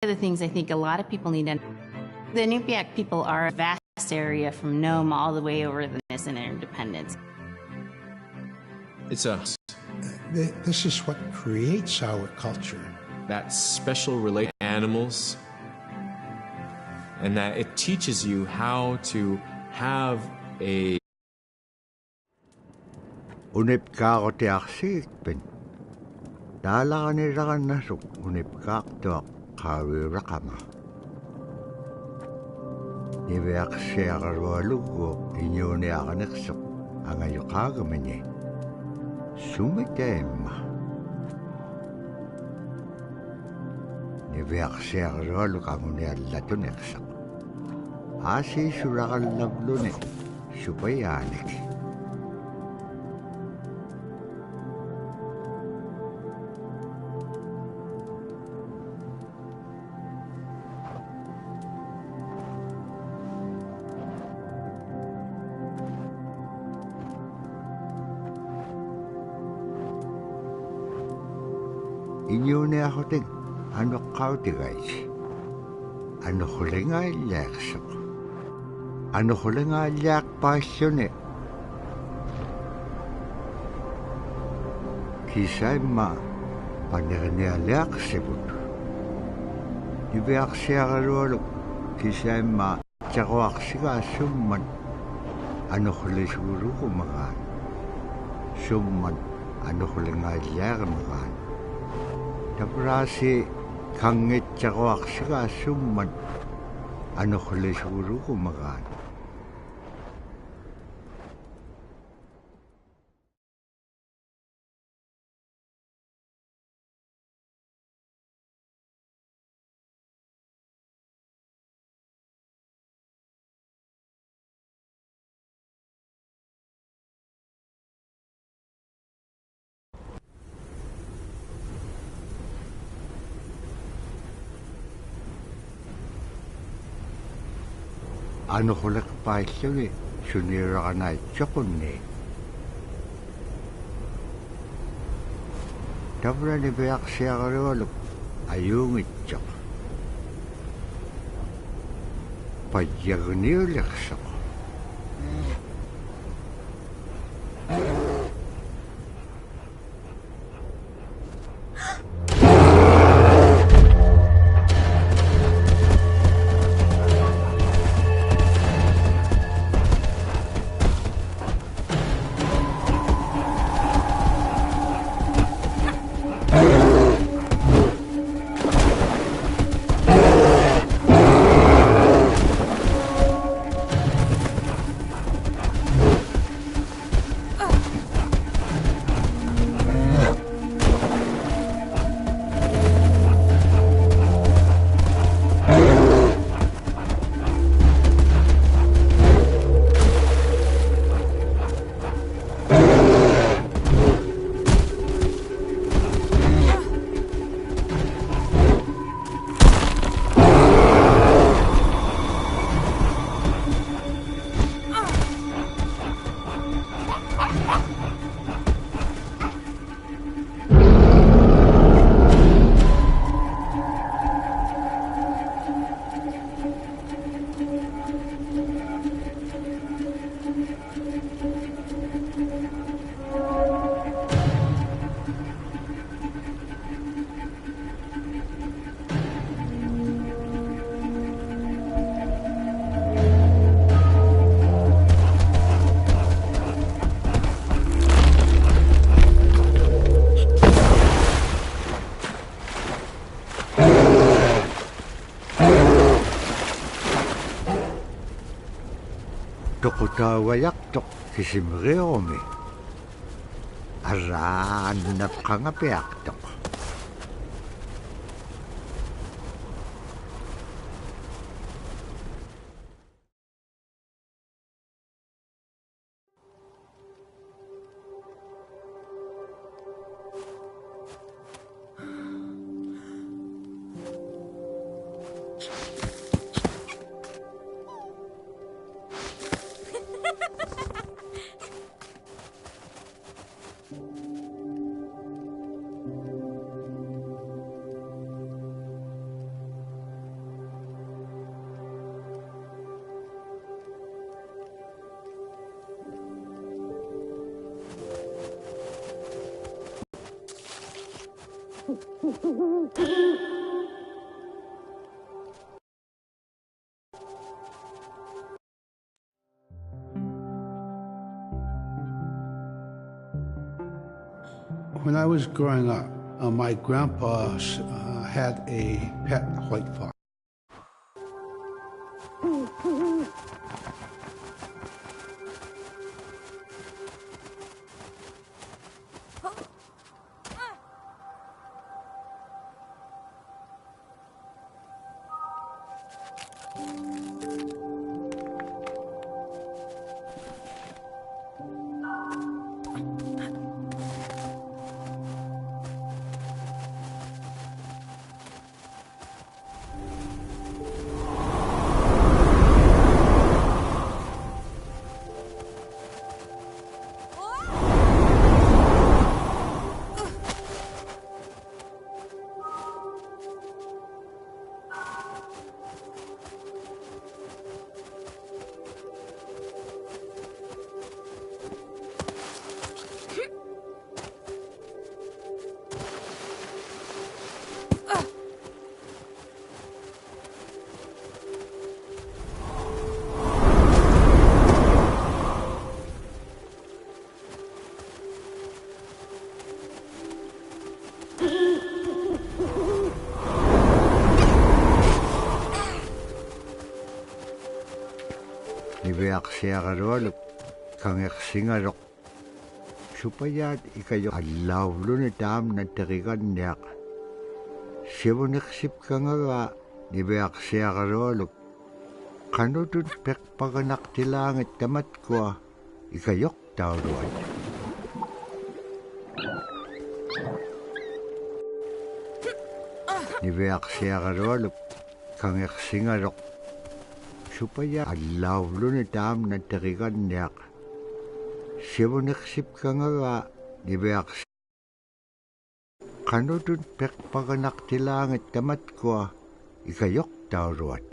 of the things I think a lot of people need to. The Inupiaq people are a vast area from Nome all the way over the Ness and Independence. It's us. This is what creates our culture. That special relate to animals, and that it teaches you how to have a Unip ka te aksik dala ni rakan nasuk unip ka to kawi rakama. Nibe aksik arwalugo inyo ni akaniksuk ang ayukaga manye. Sumitema. Nibe aksik arwalugo amuni alatuneksak. Asi surakal lablune supayanik. Inyo na ako ting ano kauti guys. Ano huli nga ilaksak. Ano huli nga ilak pasyon eh. Kisay ma panirani alak sebut. Ibeak siya karolog. Kisay ma tsakawak siya summan. Ano huli siguro kumakan. Summan ano huli nga ilak makan. Tabrasi kangit tsakawak siya summan. Ano huli siguro kumakan. Ano hulak pa siya eh, sunira ka na tsakon eh. Tabra ni Beak siya karolog, ayong itsak. Padyag niyo laksak. Tokotawayak tok kisimreomi. Araan napkangapiak tok. When I was growing up, my grandpa had a pet white fox. Niveaksiagaroluk kangersingarok supayat ikayo alawlo na dam na terigan niyak. Siwoniksip kangaga niveaksiagaroluk kanudun pekpaganak tilangit tamat ko ikayok tauruan. Niveaksiagaroluk kangersingarok supaya alawlo na dam na terigan niyak. Siwoniksip kangaga niveaks kanudun pekpaganak tilangit tamat ko ikayok tauruat.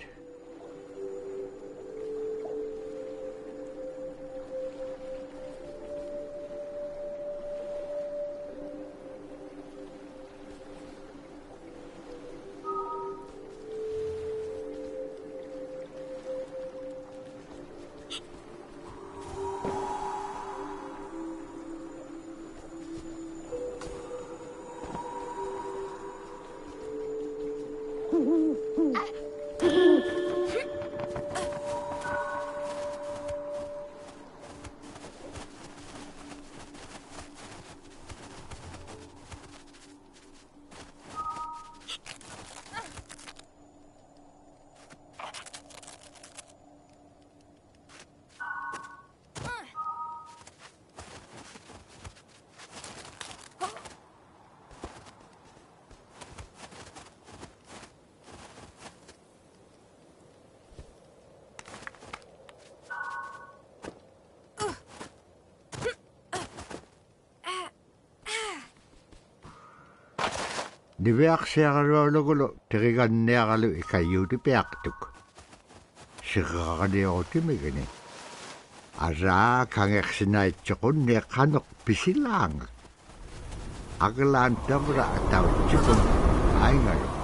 Niveaksiagarolugulo teriganniagalu ikayuti piaktuk. Sigagadiutimigini. Ara kangeksinaitsukun kanok pisilang. Agalan tabra ataw chikun aingalu.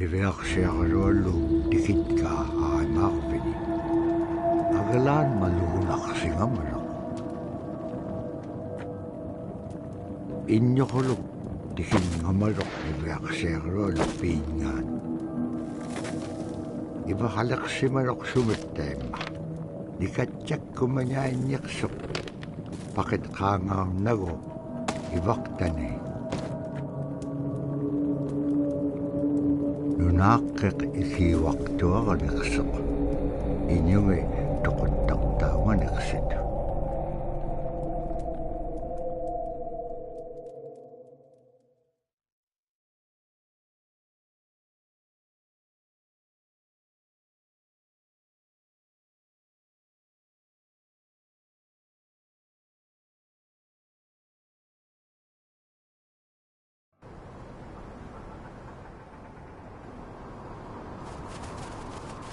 Iveaksiarolu tikitka aimarpini. Agalan maluunaksingamalo. Inyokolog tikin ngamalok iveaksiarolu pingan. Ivakalaksimalok sumittema. Dikatsak kumanyainyaksok. Pakit kangaw nago. Ivaktani. Nunakik ikiwaktua niksok. Inyungi tukuntaktawa niksit.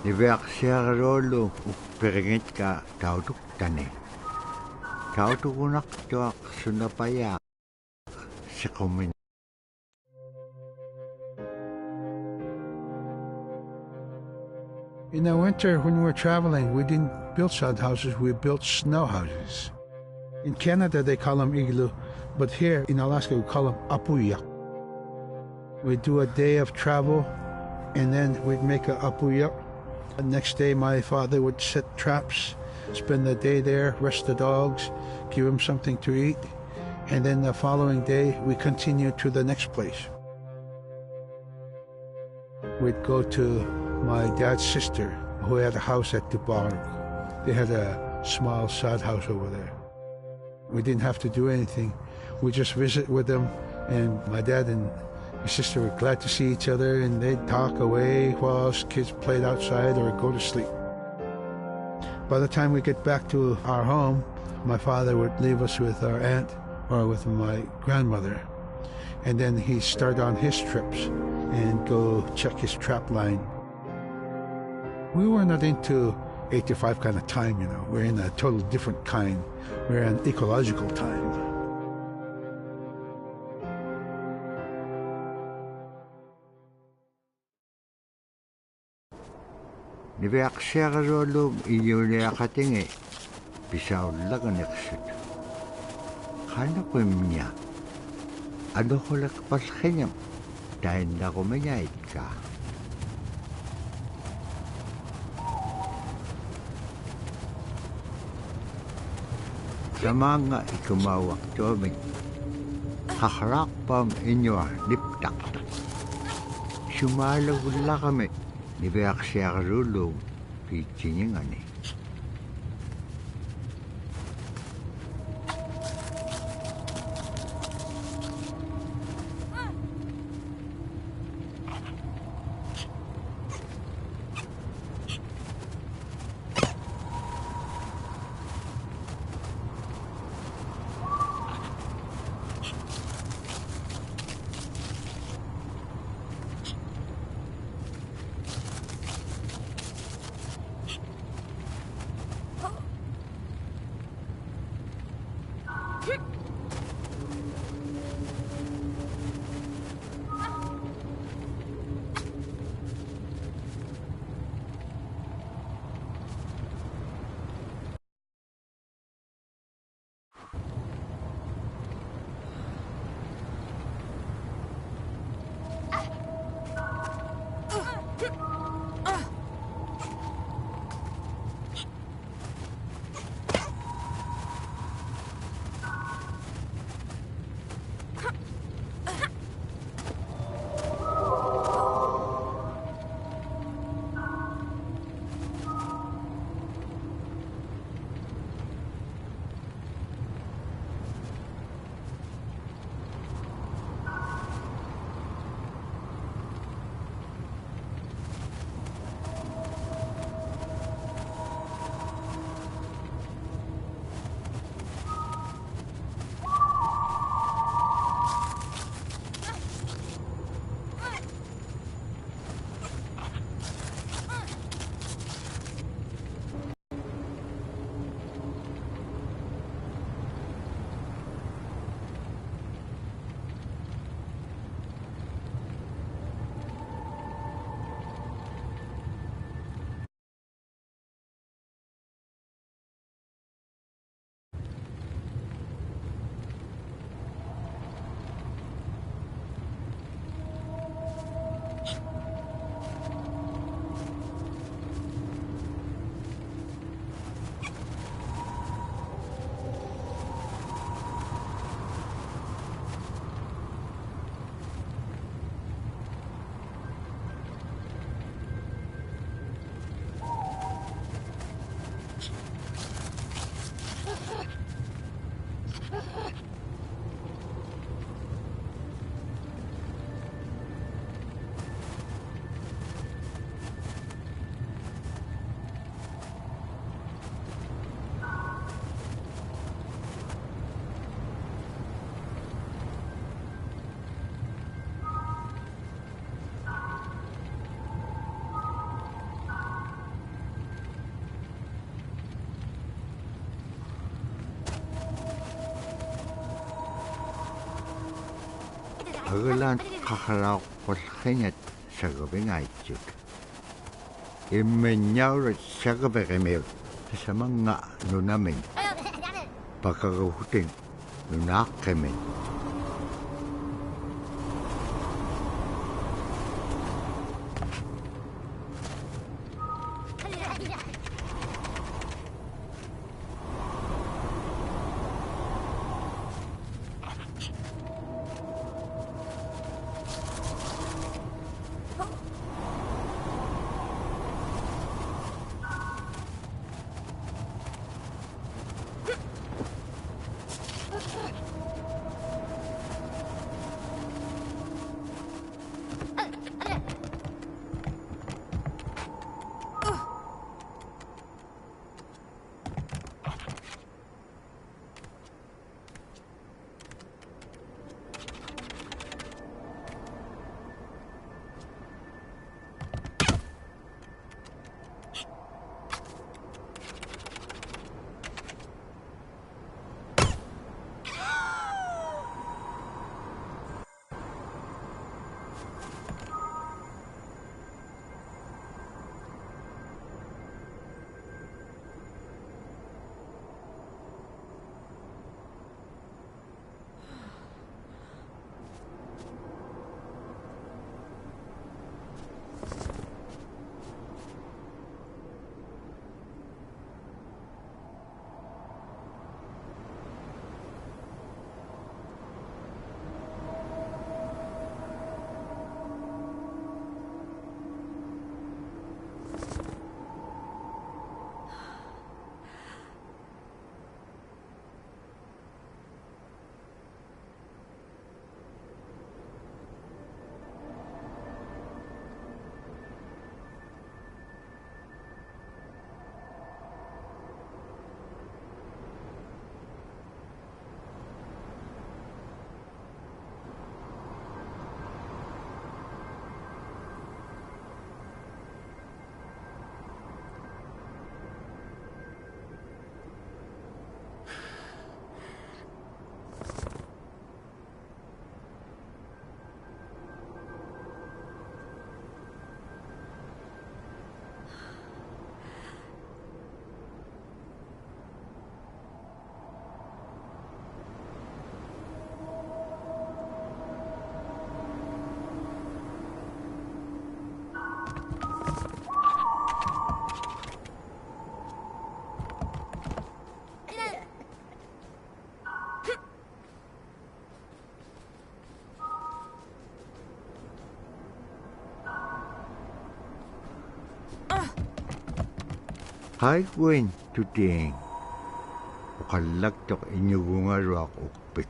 Niveaksiarolu upperingit ka tautuktani. Tautukunak tuak sunapaya sikumin. In the winter, when we were traveling, we didn't build sod houses, we built snow houses. In Canada, they call them igloo, but here in Alaska, we call them apuyak. We'd do a day of travel, and then we'd make a apuyak. The next day, my father would set traps, spend the day there, rest the dogs, give them something to eat, and then the following day, we continued to the next place. We'd go to my dad's sister, who had a house at Dubarg. They had a small sod house over there. We didn't have to do anything. We just visit with them, and my dad and my sister were glad to see each other, and they'd talk away while us kids played outside or go to sleep. By the time we get back to our home, my father would leave us with our aunt or with my grandmother, and then he'd start on his trips and go check his trap line. We were not into 8 to 5 kind of time, you know. We're in a total different kind. We're in ecological time. Niveaksiarolu iyuliakatingi. Pisaullaganiksut. Kanakumnya. Adokolak paskinyam. Dahil na kuminyait ka. Sa mga ikumawak tuming, hakarak pam inyo liptak. Sumalagula kami, nibeaksiarulu, pichinyingani. Hagalan kakaraw kolkhenyat sagabingaitjuk. Immenyaur sagabegimil samanga nunamin. Pagkagahutin nunakemin. Hai Gwen tuting. Ukalagtok inyugungaruak ukpik.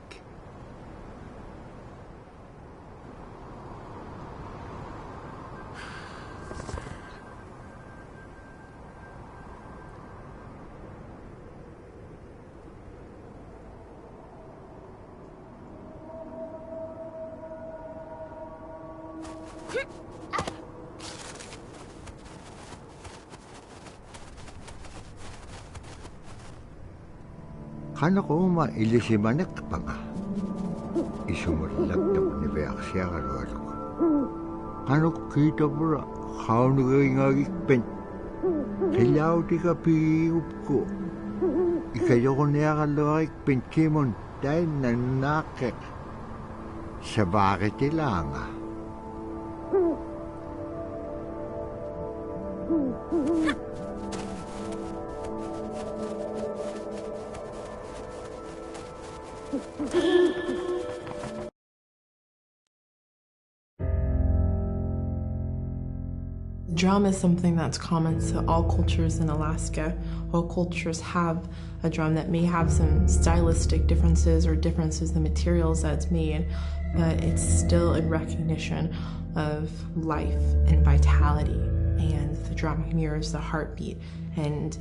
Kano ko ilisimanek pa nga. Isumulagdak ni Beaksya karual ko. Kano kita pura, kano ngagikpen. Kilaw di ka piup ko. Ikayo ko niya kalawikpen kimon dahil nanakek. Sa bakit ilang ah. Drum is something that's common to all cultures in Alaska. All cultures have a drum that may have some stylistic differences or differences in the materials that it's made, but it's still in recognition of life and vitality. And the drum mirrors the heartbeat. And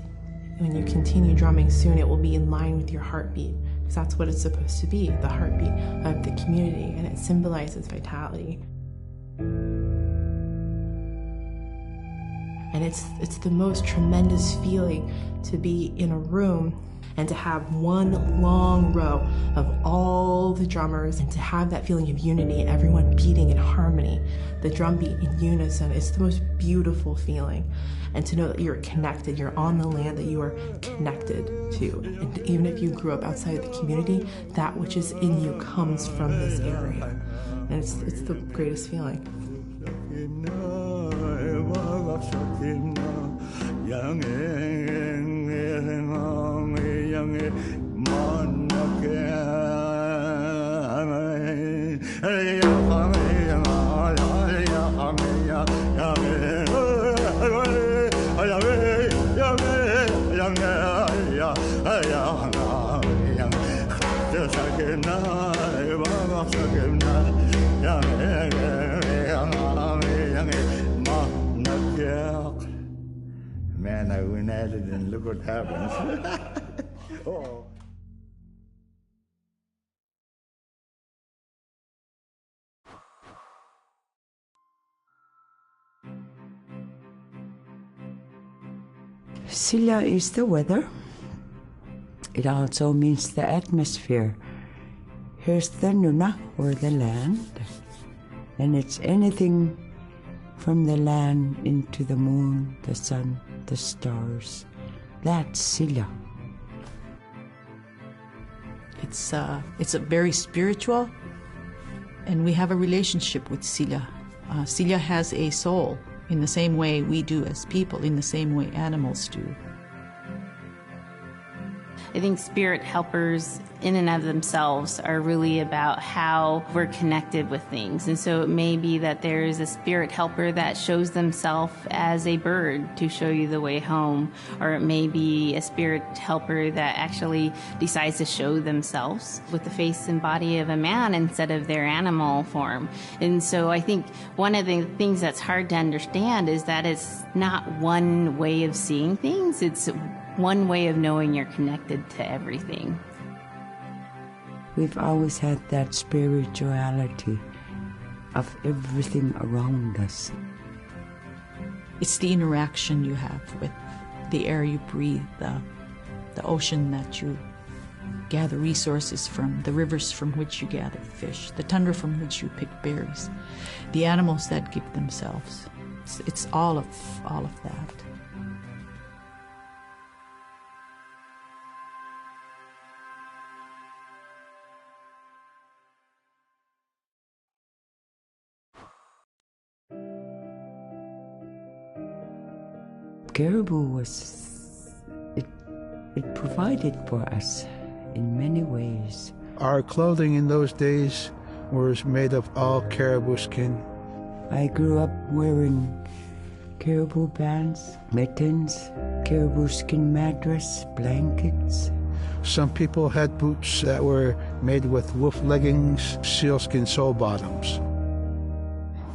when you continue drumming soon, it will be in line with your heartbeat, because that's what it's supposed to be, the heartbeat of the community, and it symbolizes vitality. And it's the most tremendous feeling to be in a room and to have one long row of all the drummers and to have that feeling of unity and everyone beating in harmony, the drum beat in unison, it's the most beautiful feeling. And to know that you're connected, you're on the land that you are connected to. And even if you grew up outside of the community, that which is in you comes from this area. And it's the greatest feeling. Man, I went at it and look what happens. Oh. Silla is the weather. It also means the atmosphere. Here's the nuna, or the land. And it's anything from the land into the moon, the sun, the stars. That's Silla. It's a very spiritual, and we have a relationship with Silla. Silla has a soul in the same way we do as people, in the same way animals do. I think spirit helpers in and of themselves are really about how we're connected with things. And so it may be that there's a spirit helper that shows themselves as a bird to show you the way home, or it may be a spirit helper that actually decides to show themselves with the face and body of a man instead of their animal form. And so I think one of the things that's hard to understand is that it's not one way of seeing things, it's one way of knowing you're connected to everything. We've always had that spirituality of everything around us. It's the interaction you have with the air you breathe, the ocean that you gather resources from, the rivers from which you gather fish, the tundra from which you pick berries, the animals that give themselves. It's all of that. Caribou it provided for us in many ways. Our clothing in those days was made of all caribou skin. I grew up wearing caribou pants, mittens, caribou skin mattress, blankets. Some people had boots that were made with wolf leggings, sealskin sole bottoms.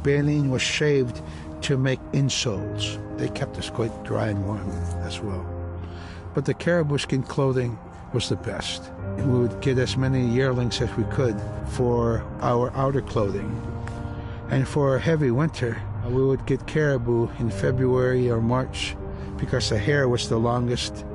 Baleen was shaved to make insoles. They kept us quite dry and warm as well. But the caribou skin clothing was the best. We would get as many yearlings as we could for our outer clothing. And for a heavy winter, we would get caribou in February or March because the hair was the longest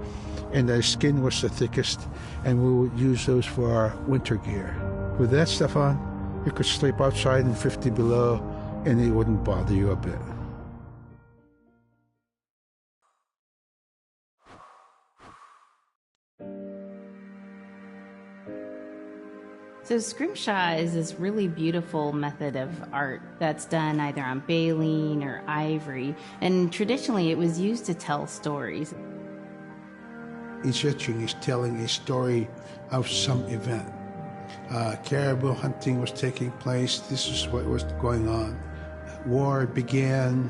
and the skin was the thickest, and we would use those for our winter gear. With that stuff on, you could sleep outside in 50 below and it wouldn't bother you a bit. So scrimshaw is this really beautiful method of art that's done either on baleen or ivory, and traditionally it was used to tell stories. Each etching is telling a story of some event. Caribou hunting was taking place. This is what was going on. War began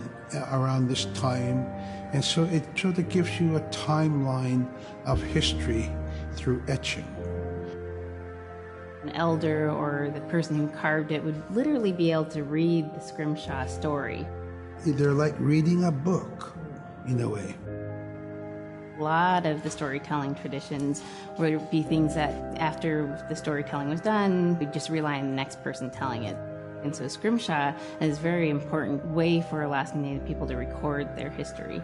around this time, and so it sort of gives you a timeline of history through etching. An elder or the person who carved it would literally be able to read the scrimshaw story. They're like reading a book, in a way. A lot of the storytelling traditions would be things that after the storytelling was done, we'd just rely on the next person telling it. And so scrimshaw is a very important way for Alaskan Native people to record their history.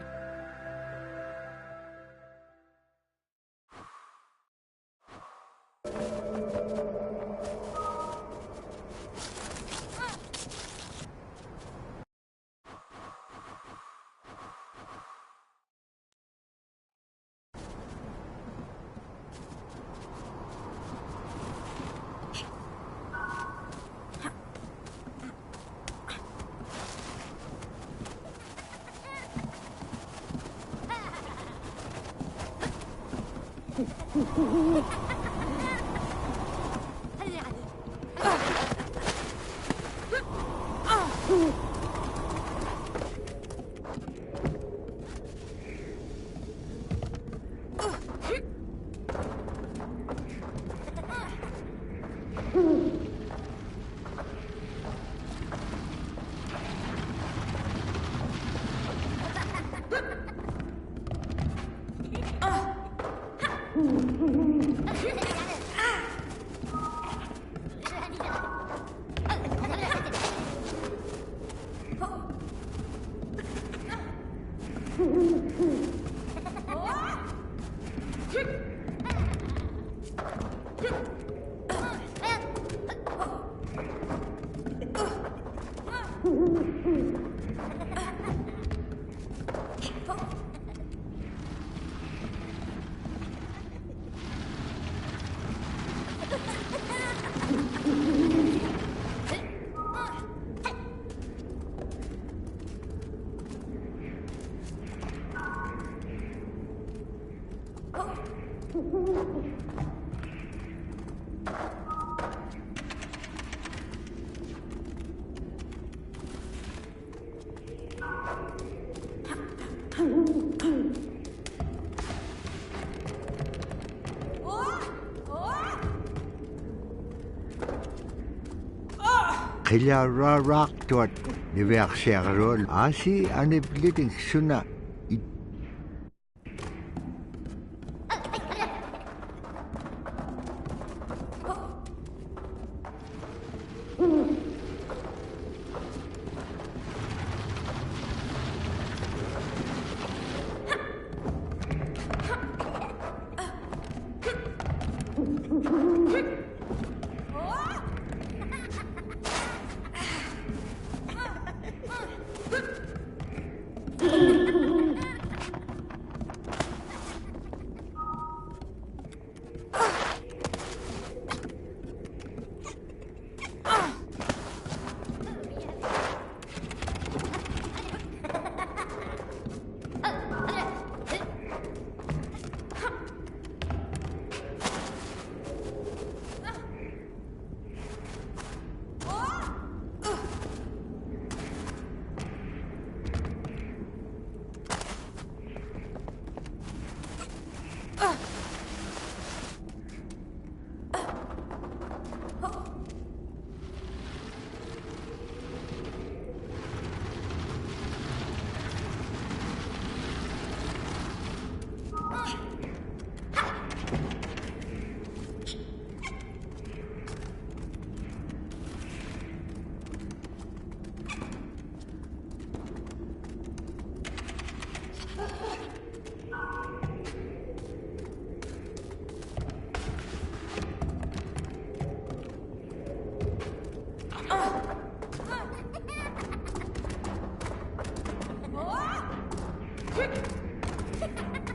Kaya rarak tuat ni verserol asi ane bliting suna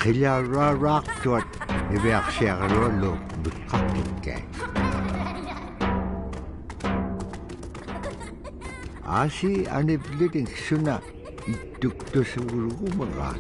kaya rarak tuat ni verserol lo bukakike asi ane bliting suna ituk to siguro kumagal.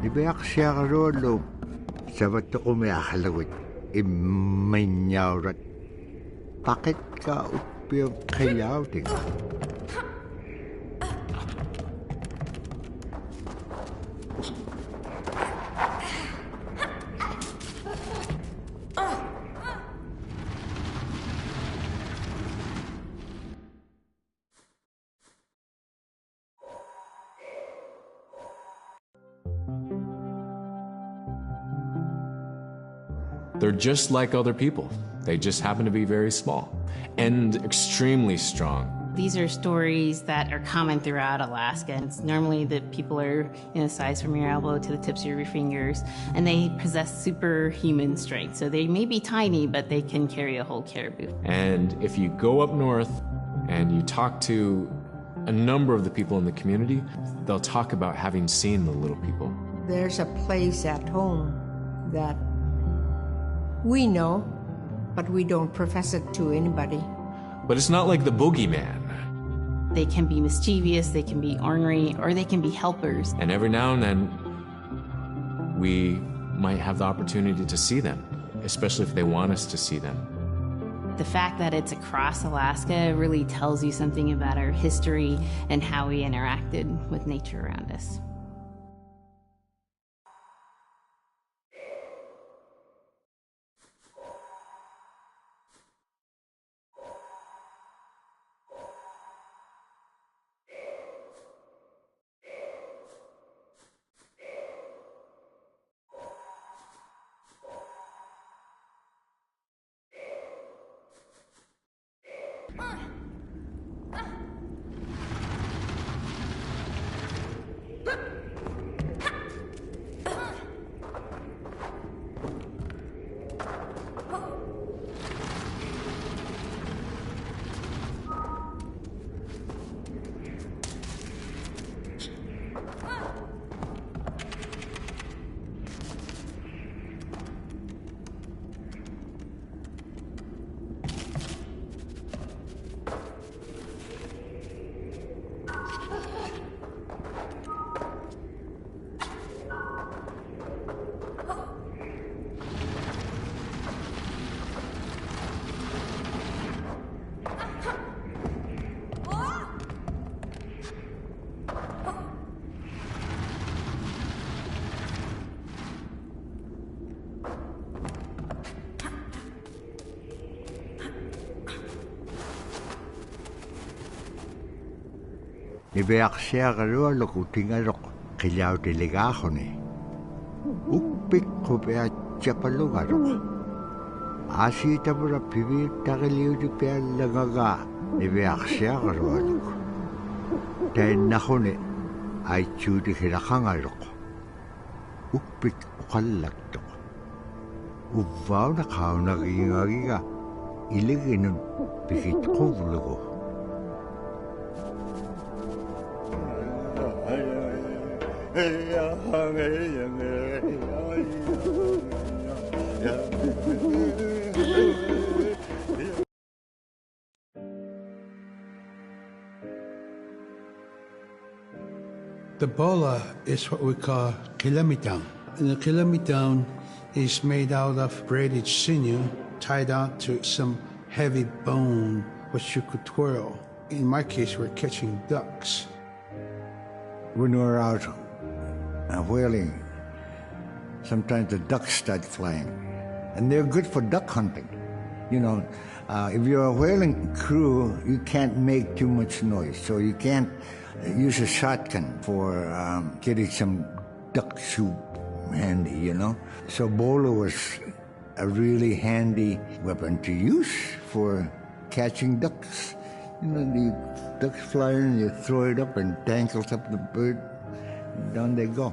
Ibeak siya karolo. Sabat ko may akalawit. Imanyaw rat. Bakit ka upiyang kayaw tinga? They're just like other people. They just happen to be very small and extremely strong. These are stories that are common throughout Alaska. It's normally that people are in a size from your elbow to the tips of your fingers, and they possess superhuman strength. So they may be tiny, but they can carry a whole caribou. And if you go up north and you talk to a number of the people in the community, they'll talk about having seen the little people. There's a place at home that we know, but we don't profess it to anybody. But it's not like the boogeyman. They can be mischievous, they can be ornery, or they can be helpers. And every now and then, we might have the opportunity to see them, especially if they want us to see them. The fact that it's across Alaska really tells you something about our history and how we interacted with nature around us. Ibeak siya karolo kutingarok kilaw delegahone. Upik ko pea chapalugarok. Asita pura pibi takiliw di pea lagaga. Ibeak siya karolo. Dahil nahone ay chudi kirakangarok. Upik ukalagtok. Uvaw na kao nagingagiga. Iligin nun pikit kublugo. The bola is what we call kilometer. And the kilometer is made out of braided sinew tied out to some heavy bone which you could twirl. In my case, we're catching ducks. When we're out whaling, sometimes the ducks start flying. And they're good for duck hunting. You know, if you're a whaling crew, you can't make too much noise. So you can't use a shotgun for getting some duck soup handy, you know. So bolo was a really handy weapon to use for catching ducks. You know, the ducks fly in, you throw it up and tangles up the bird, and down they go.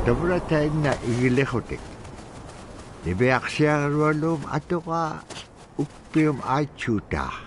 Tabra tayo na igilekotek. Libeak siya rualum ato ka upium achuta.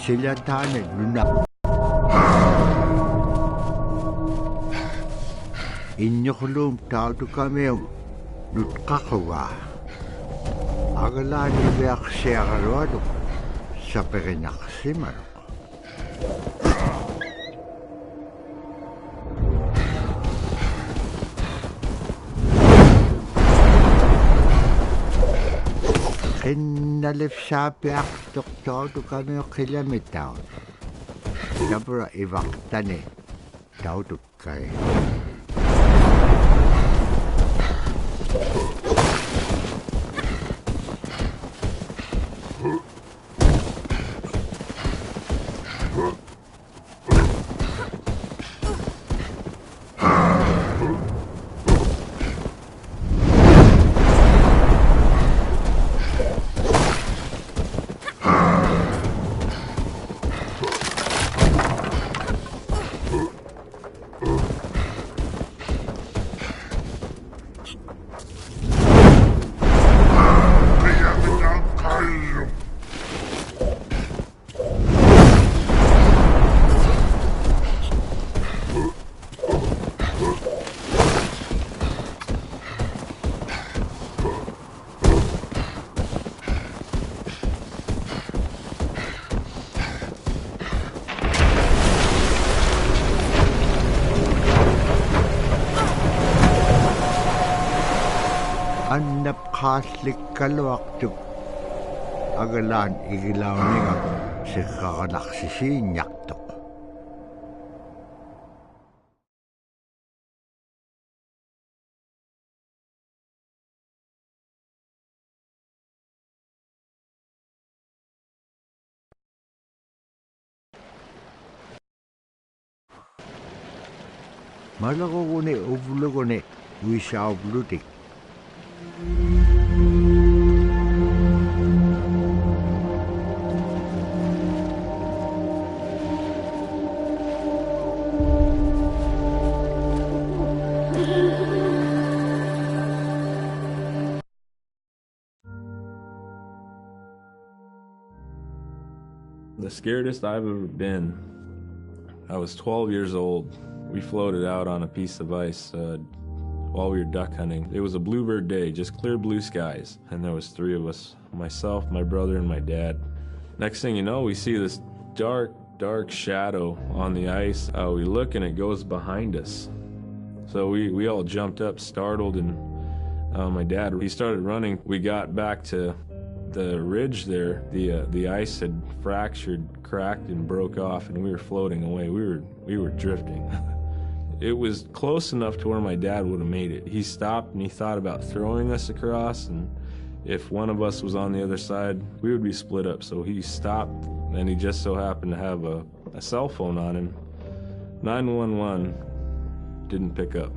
sila tane luna. Inyokulum tautu kameo lutkakawa. Agala ni beak siya karuado sa perinaksiman. Kinalip sa piak doktor tu kami kilometer. Dabra iwaktane tau tu kay. Annap khaslik kalwaktuk agalan igilaw niya si kakalaksisi nyaktok. Malako ko ni uvulo ko ni wisaw blutik. The scariest I've ever been, I was 12 years old. We floated out on a piece of ice while we were duck hunting. It was a bluebird day, just clear blue skies. And there was 3 of us, myself, my brother, and my dad. Next thing you know, we see this dark shadow on the ice. We look and it goes behind us. So we all jumped up, startled, and my dad, he started running. We got back to the ridge there. The ice had fractured, cracked, and broke off, and we were floating away. We were drifting. It was close enough to where my dad would have made it. He stopped and he thought about throwing us across, and if one of us was on the other side, we would be split up. So he stopped, and he just so happened to have a cell phone on him. 911 didn't pick up.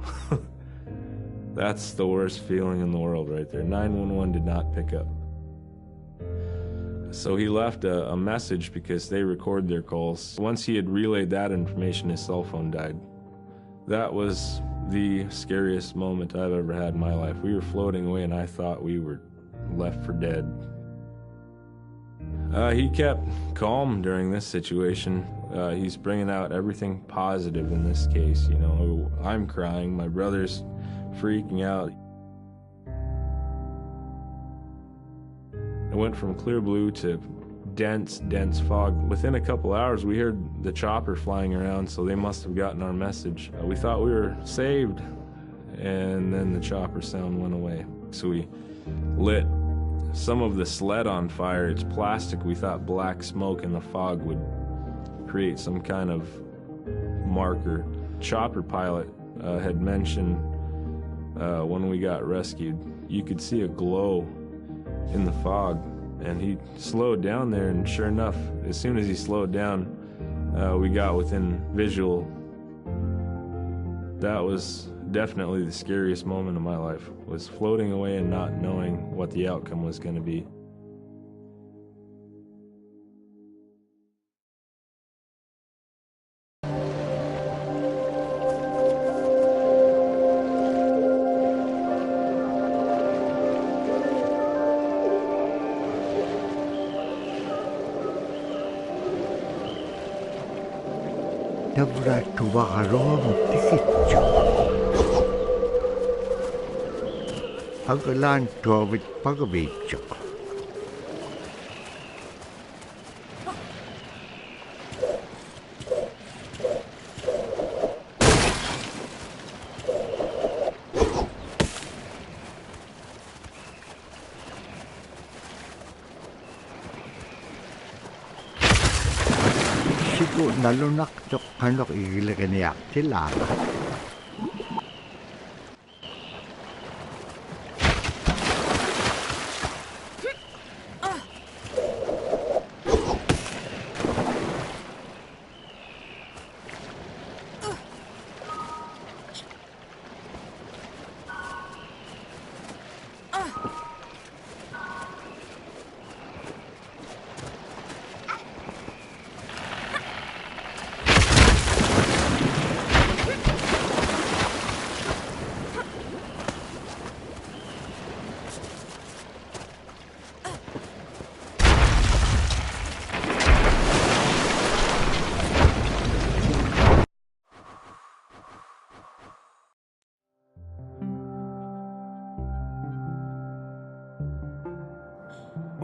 That's the worst feeling in the world right there. 911 did not pick up. So he left a message because they record their calls. Once he had relayed that information, his cell phone died. That was the scariest moment I've ever had in my life. We were floating away and I thought we were left for dead. He kept calm during this situation. He's bringing out everything positive in this case. You know, I'm crying, my brother's freaking out. It went from clear blue to dense fog. Within a couple hours, we heard the chopper flying around, so they must have gotten our message. We thought we were saved, and then the chopper sound went away. So we lit some of the sled on fire. It's plastic. We thought black smoke in the fog would create some kind of marker. Chopper pilot had mentioned when we got rescued, you could see a glow in the fog, and he slowed down there, and sure enough, as soon as he slowed down, we got within visual. That was definitely the scariest moment of my life, was floating away and not knowing what the outcome was going to be. Dabra tuwakaroon tikityo. Hagalan tuwawit pagabityo. Sigo nalunak tok hanok igilaganiyak sila.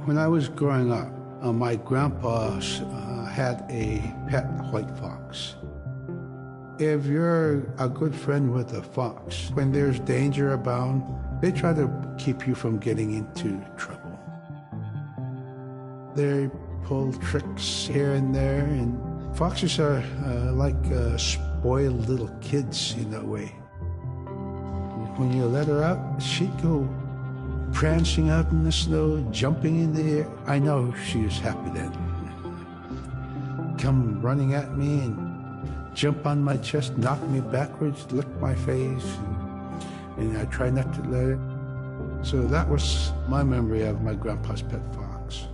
When I was growing up, my grandpa had a pet white fox. If you're a good friend with a fox, when there's danger abound, they try to keep you from getting into trouble. They pull tricks here and there, and foxes are like spoiled little kids in a way. When you let her out, she'd go prancing out in the snow, jumping in the air. I know she was happy then. Come running at me and jump on my chest, knock me backwards, lick my face, and I try not to let it. So that was my memory of my grandpa's pet fox.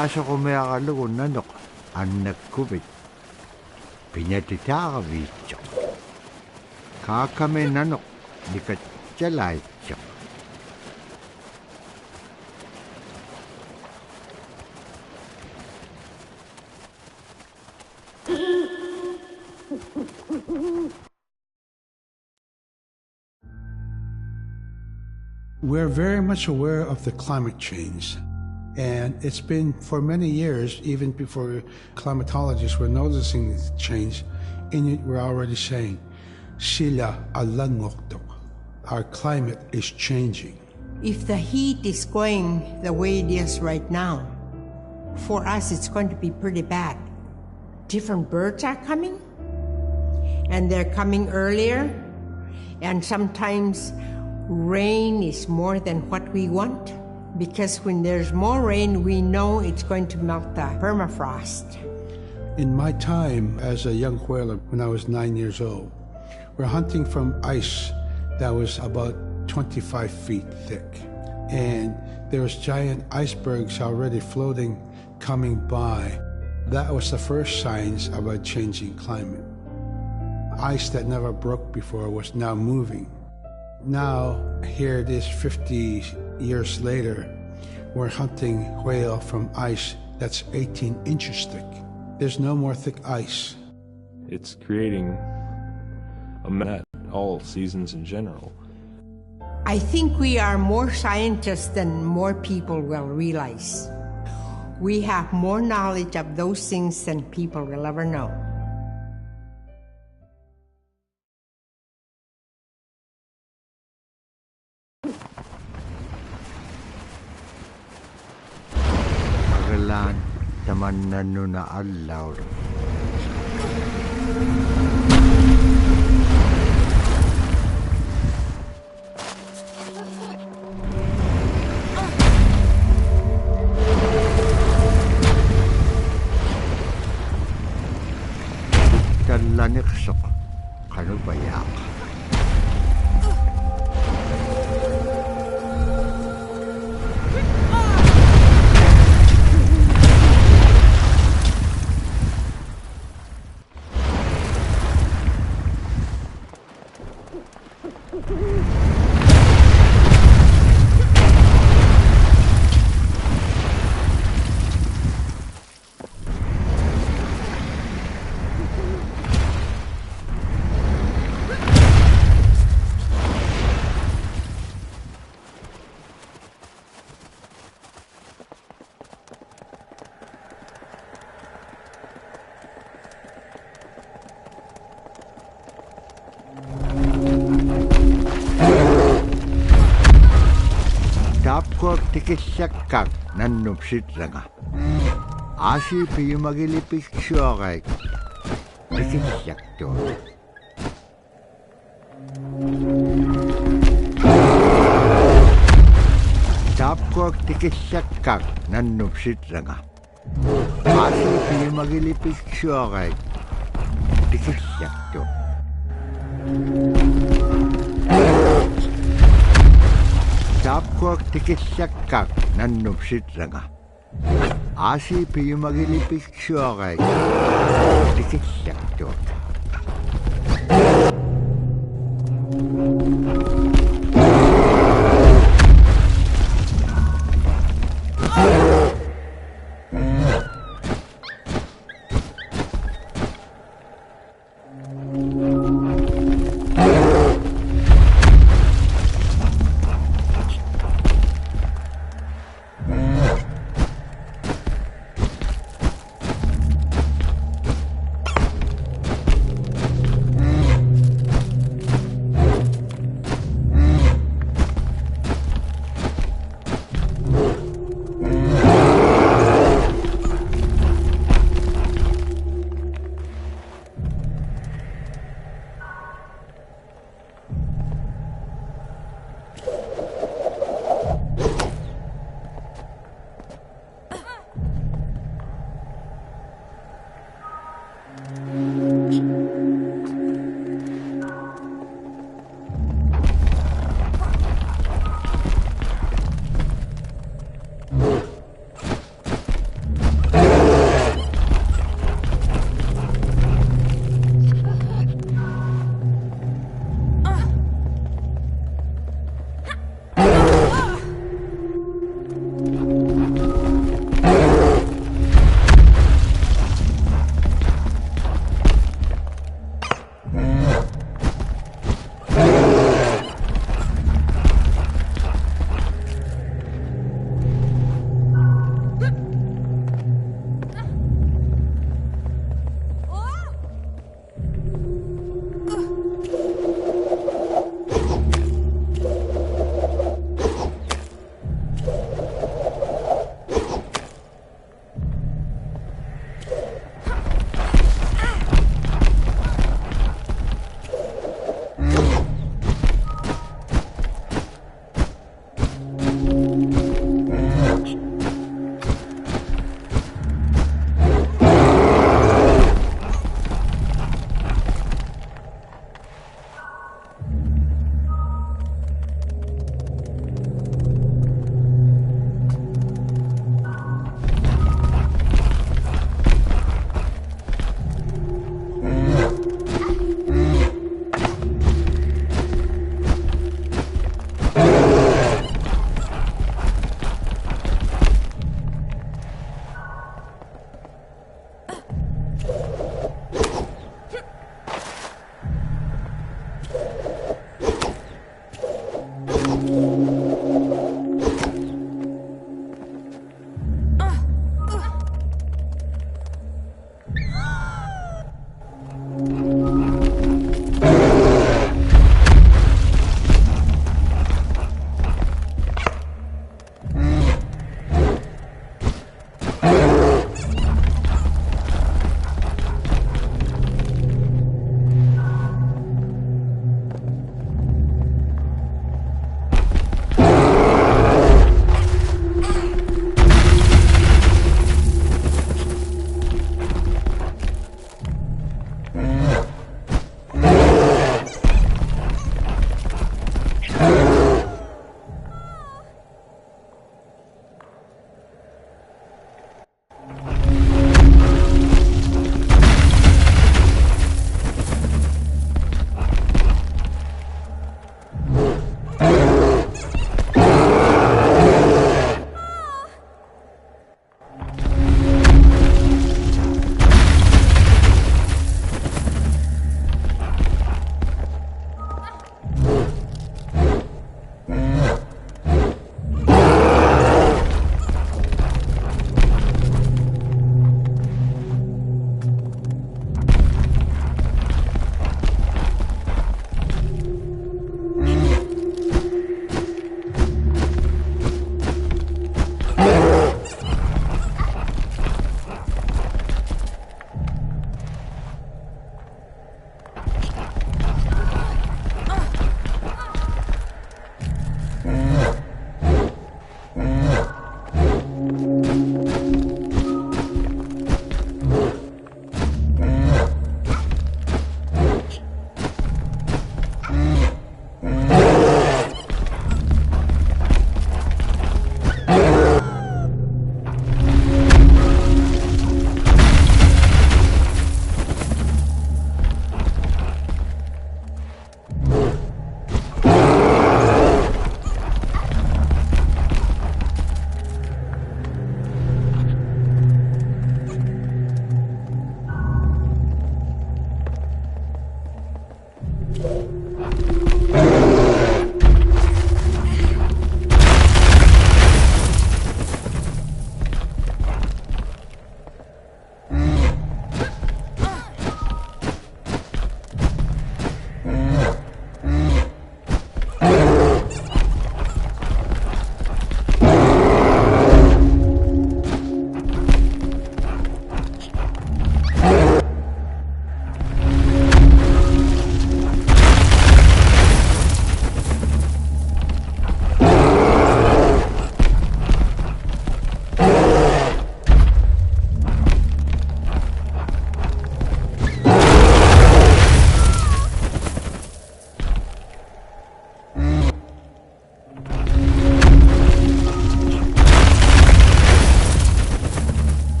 Taasa ko may akalugo nanok anak kubit. Pinatitakavicho. Kakame nanok dikatsalaycho. We're very much aware of the climate change. And it's been for many years, even before climatologists were noticing this change, Inuit were already saying, Sila alangoktok. Our climate is changing. If the heat is going the way it is right now, for us it's going to be pretty bad. Different birds are coming, and they're coming earlier, and sometimes rain is more than what we want, because when there's more rain, we know it's going to melt the permafrost. In my time as a young whaler, when I was 9 years old, we're hunting from ice that was about 25 feet thick. And there was giant icebergs already floating, coming by. That was the first signs of a changing climate. Ice that never broke before was now moving. Now, here it is 50 years later, we're hunting whale from ice that's 18 inches thick. There's no more thick ice. It's creating a mess all seasons in general. I think we are more scientists than more people will realize. We have more knowledge of those things than people will ever know. Magalan taman na allaw. Talanikso kanu bayak. Tapko tikisakak nannupsit ranga. Asi piyumagilipik syokay. Tikisakto. Tapko tikisakak nannupsit ranga. Asi piyumagilipik syokay. Tikisakto. Tapko tikisakak nannupsit ranga. Asi piyumagilipik syokay. Tikisakto.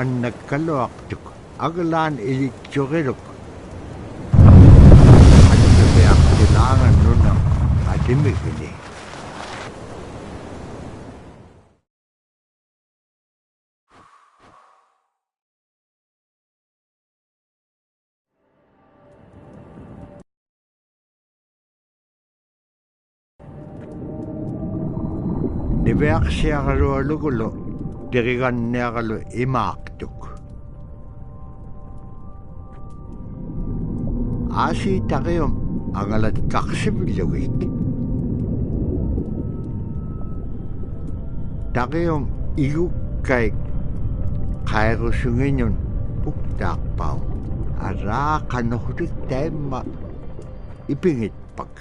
annakkaluaqtuk agalaan iliksuqiluk annapeaqtilaangan nunam atimikini niveaqsiaqalualugulu tiriganniaqalu imaaqtuk aasi taqium angalat kaqsivillugik taqium igukkaik qairusunginnun puktaaqpau araaqanorlik taimma ipingitpak